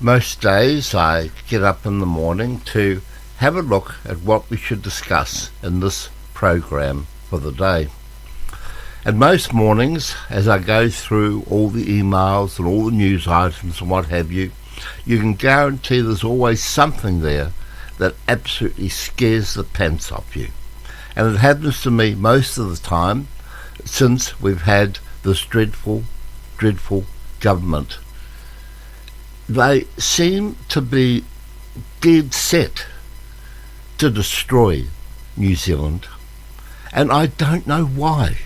Most days I get up in the morning to have a look at what we should discuss in this program for the day. And most mornings, as I go through all the emails and all the news items and what have you, you can guarantee there's always something there that absolutely scares the pants off you. And it happens to me most of the time since we've had this dreadful government. They seem to be dead set to destroy New Zealand, and I don't know why.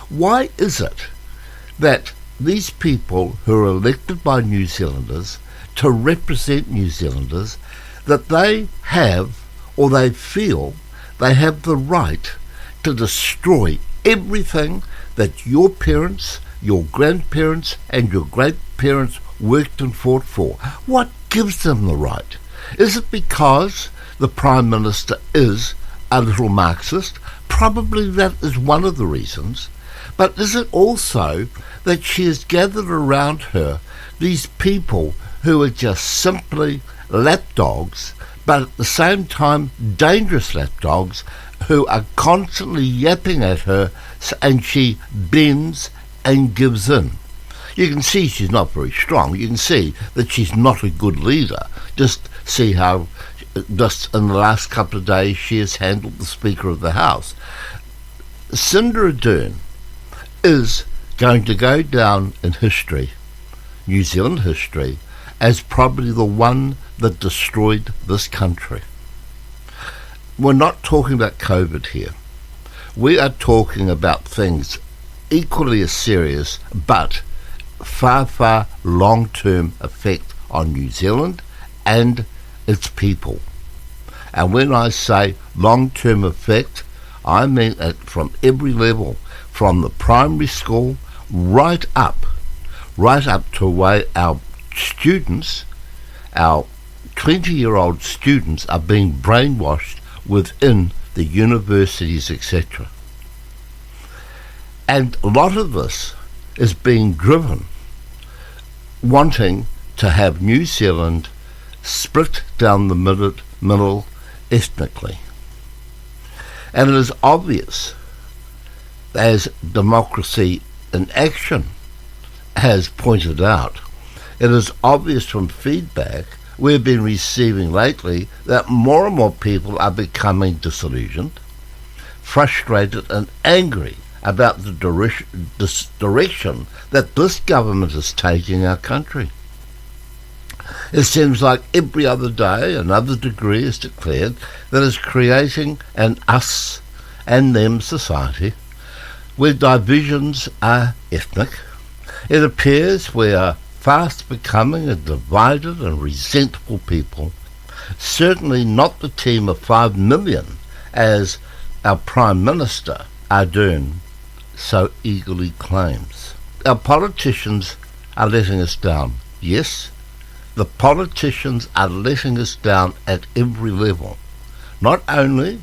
Why is it that these people who are elected by New Zealanders to represent New Zealanders, that they have, or they feel, they have the right to destroy everything that your parents, your grandparents and your great-parents worked and fought for? What gives them the right? Is it because the Prime Minister is a little Marxist? Probably that is one of the reasons. But is it also that she has gathered around her these people who are just simply lapdogs, but at the same time dangerous lapdogs, who are constantly yapping at her, and she bends and gives in? You can see she's not very strong. You can see that she's not a good leader. Just see how, just in the last couple of days, she has handled the Speaker of the House. Cinder Ardern is going to go down in history, New Zealand history, as probably the one that destroyed this country. We're not talking about COVID here. We are talking about things equally as serious, but far long-term effect on New Zealand and its people. And when I say long-term effect, I mean it from every level, from the primary school right up to where our students, our 20-year-old students, are being brainwashed within the universities, etc. And a lot of this is being driven wanting to have New Zealand split down the middle ethnically. And it is obvious, as Democracy in Action has pointed out, it is obvious from feedback we've been receiving lately that more and more people are becoming disillusioned, frustrated and angry about the direction that this government is taking our country. It seems like every other day another degree is declared that is creating an us and them society where divisions are ethnic. It appears we are fast becoming a divided and resentful people, certainly not the team of 5 million as our Prime Minister Ardern so eagerly claims. Our politicians are letting us down. Yes, the politicians are letting us down at every level, not only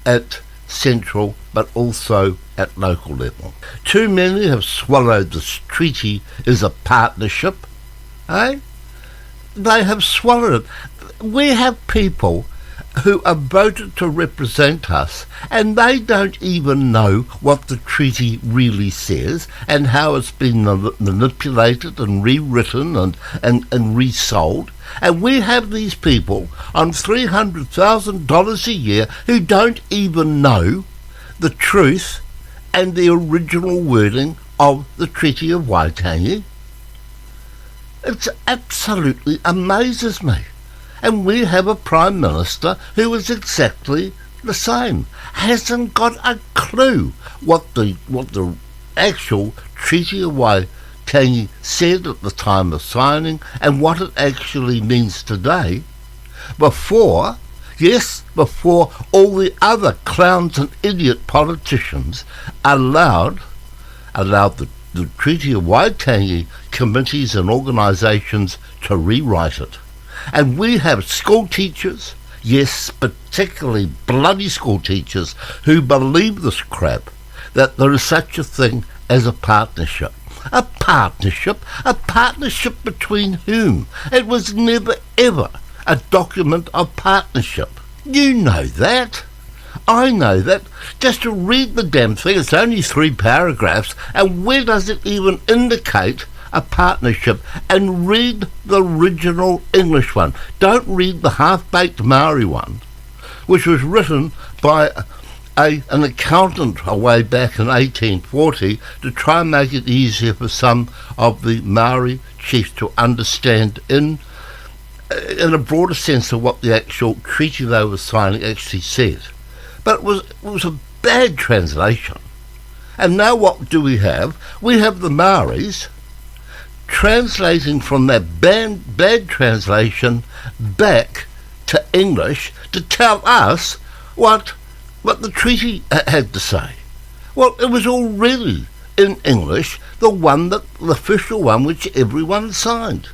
at central but also at local level. Too many have swallowed this treaty as a partnership. They have swallowed it. We have people who are voted to represent us, and they don't even know what the treaty really says and how it's been manipulated and rewritten and resold. And we have these people on $300,000 a year who don't even know the truth and the original wording of the Treaty of Waitangi. It absolutely amazes me. And we have a Prime Minister who is exactly the same, hasn't got a clue what the actual Treaty of Waitangi said at the time of signing and what it actually means today, before all the other clowns and idiot politicians allowed the Treaty of Waitangi committees and organisations to rewrite it. And we have school teachers, yes, particularly bloody school teachers, who believe this crap, that there is such a thing as a partnership. A partnership? A partnership between whom? It was never ever a document of partnership. You know that. I know that. Just to read the damn thing, it's only 3 paragraphs, and where does it even indicate a partnership? And read the original English one. Don't read the half-baked Maori one, which was written by an accountant way back in 1840 to try and make it easier for some of the Maori chiefs to understand in a broader sense of what the actual treaty they were signing actually said. But it was a bad translation. And now what do we have? We have the Maoris translating from that bad translation back to English to tell us what the treaty had to say. Well, it was already in English, the official one which everyone signed.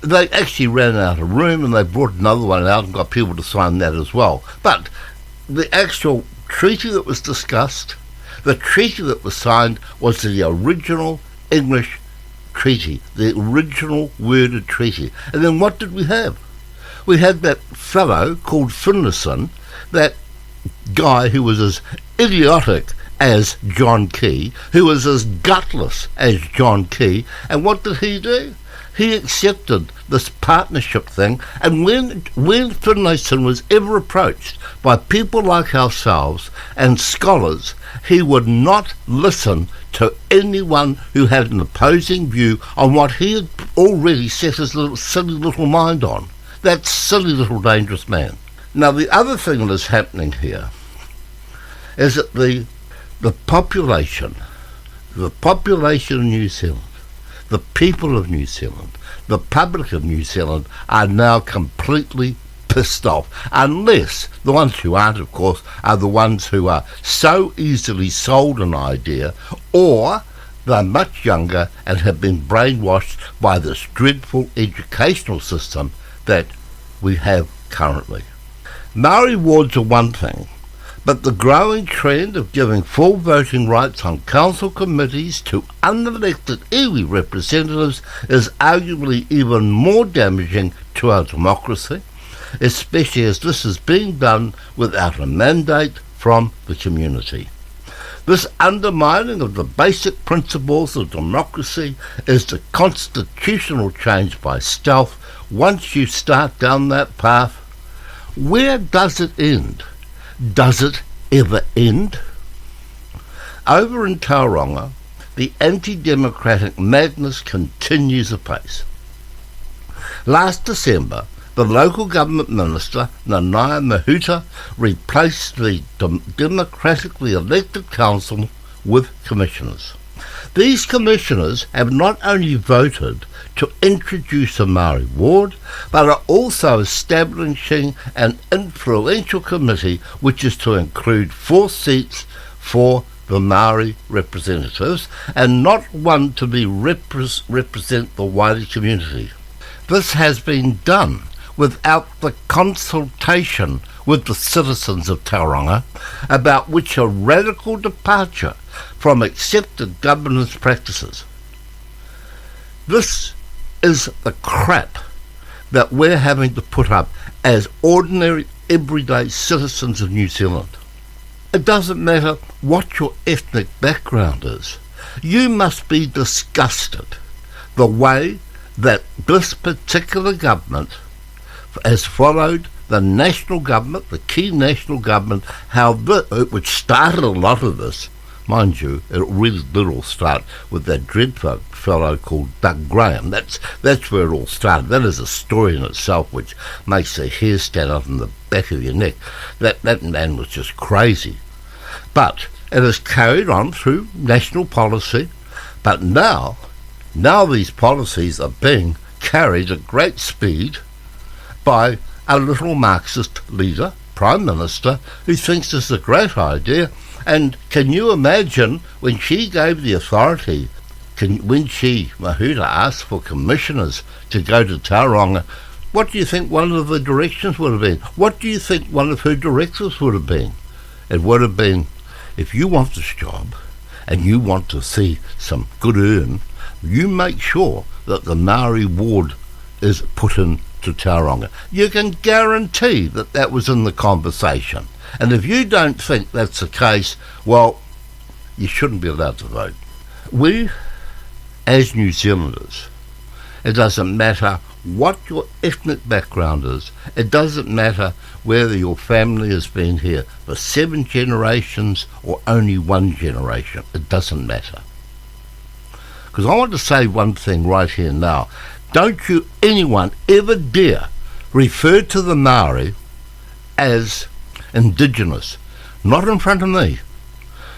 They actually ran out of room and they brought another one out and got people to sign that as well. But the actual treaty that was discussed, the treaty that was signed, was the original English treaty, the original worded treaty. And then what did we have? We had that fellow called Finlayson, that guy who was as idiotic as John Key, who was as gutless as John Key, and what did he do? He accepted this partnership thing, and when Finlayson was ever approached by people like ourselves and scholars, he would not listen to anyone who had an opposing view on what he had already set his silly little mind on. That silly little dangerous man. Now the other thing that is happening here is that the population of New Zealand, the people of New Zealand, the public of New Zealand are now completely pissed off, unless the ones who aren't, of course, are the ones who are so easily sold an idea, or they're much younger and have been brainwashed by this dreadful educational system that we have currently. Maori wards are one thing, but the growing trend of giving full voting rights on council committees to unelected iwi representatives is arguably even more damaging to our democracy, especially as this is being done without a mandate from the community. This undermining of the basic principles of democracy is the constitutional change by stealth. Once you start down that path, where does it end? Does it ever end? Over in Tauranga, the anti-democratic madness continues apace. Last December, the local government minister, Nanaia Mahuta, replaced the democratically elected council with commissioners. These commissioners have not only voted to introduce a Maori ward, but are also establishing an influential committee which is to include 4 seats for the Maori representatives and not one to be represent the wider community. This has been done without the consultation with the citizens of Tauranga, about which a radical departure from accepted governance practices. This is the crap that we're having to put up as ordinary, everyday citizens of New Zealand. It doesn't matter what your ethnic background is. You must be disgusted the way that this particular government has followed the national government, the key national government, which started a lot of this. Mind you, it really did all start with that dreadful fellow called Doug Graham. That's where it all started. That is a story in itself which makes the hair stand up in the back of your neck. That man was just crazy. But it has carried on through national policy, but now these policies are being carried at great speed by a little Marxist leader, Prime Minister, who thinks this is a great idea. And can you imagine when she gave the authority, when Mahuta asked for commissioners to go to Tauranga, what do you think one of the directions would have been? What do you think one of her directives would have been? It would have been, if you want this job and you want to see some good earn, you make sure that the Maori ward is put into Tauranga. You can guarantee that that was in the conversation. And if you don't think that's the case, well, you shouldn't be allowed to vote. We, as New Zealanders, it doesn't matter what your ethnic background is, it doesn't matter whether your family has been here for 7 generations or only 1 generation, it doesn't matter. Because I want to say one thing right here now. Don't you anyone ever dare refer to the Maori as Indigenous. Not in front of me.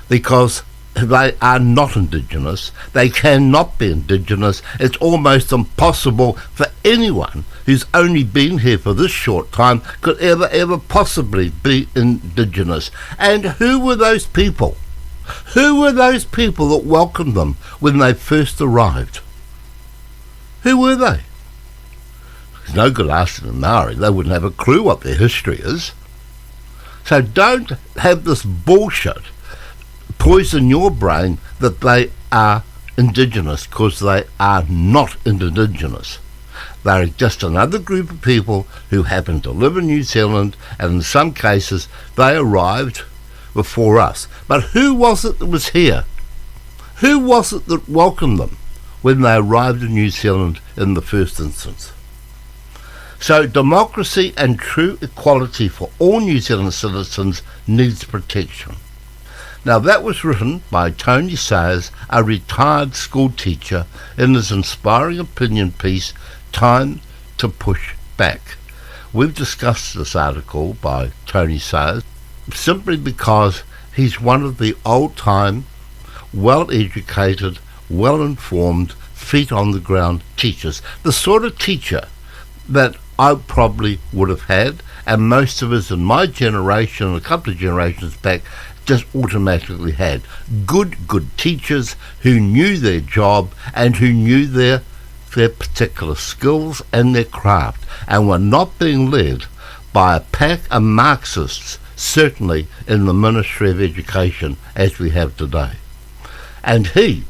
Because they are not Indigenous. They cannot be Indigenous. It's almost impossible for anyone who's only been here for this short time could ever possibly be Indigenous. And who were those people? Who were those people that welcomed them when they first arrived? Who were they? It's no good asking the Maori. They wouldn't have a clue what their history is. So don't have this bullshit poison your brain that they are Indigenous, because they are not Indigenous. They're just another group of people who happen to live in New Zealand, and in some cases they arrived before us. But who was it that was here? Who was it that welcomed them when they arrived in New Zealand in the first instance? So democracy and true equality for all New Zealand citizens needs protection. Now that was written by Tony Sayers, a retired school teacher, in his inspiring opinion piece, Time to Push Back. We've discussed this article by Tony Sayers simply because he's one of the old-time, well-educated, well-informed, feet-on-the-ground teachers. The sort of teacher that I probably would have had, and most of us in my generation and a couple of generations back just automatically had. Good teachers who knew their job and who knew their particular skills and their craft, and were not being led by a pack of Marxists, certainly in the Ministry of Education as we have today. And he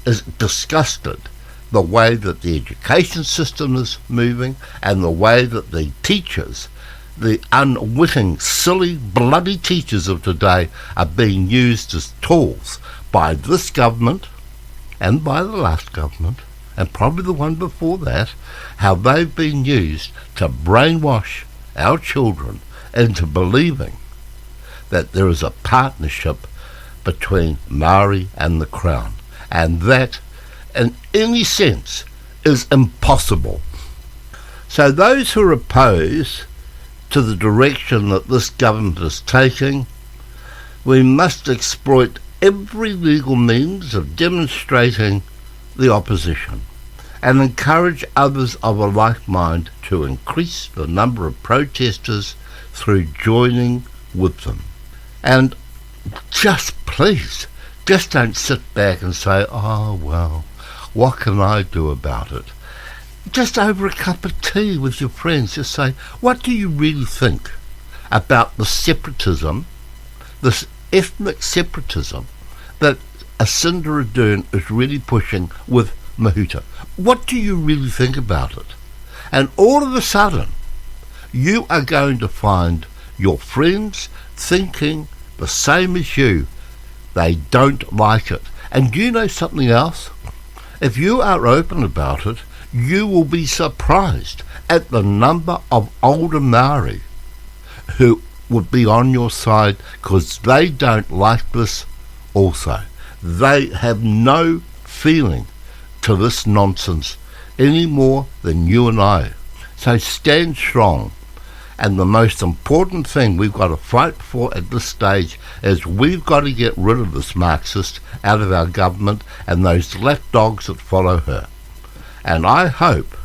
is disgusted the way that the education system is moving and the way that the teachers, the unwitting, silly, bloody teachers of today, are being used as tools by this government and by the last government and probably the one before that, how they've been used to brainwash our children into believing that there is a partnership between Maori and the Crown, and that in any sense is impossible. So those who are opposed to the direction that this government is taking, we must exploit every legal means of demonstrating the opposition and encourage others of a like mind to increase the number of protesters through joining with them. And just please, just don't sit back and say, oh well, what can I do about it? Just over a cup of tea with your friends, just say, what do you really think about the separatism, this ethnic separatism that Jacinda Ardern is really pushing with Mahuta? What do you really think about it? And all of a sudden, you are going to find your friends thinking the same as you. They don't like it. And do you know something else? If you are open about it, you will be surprised at the number of older Maori who would be on your side, because they don't like this also. They have no feeling to this nonsense any more than you and I. So stand strong. And the most important thing we've got to fight for at this stage is we've got to get rid of this Marxist out of our government and those lapdogs that follow her. And I hope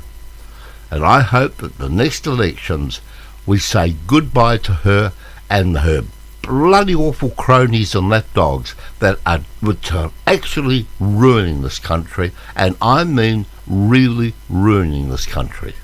that the next elections we say goodbye to her and her bloody awful cronies and lapdogs that are actually ruining this country, and I mean really ruining this country.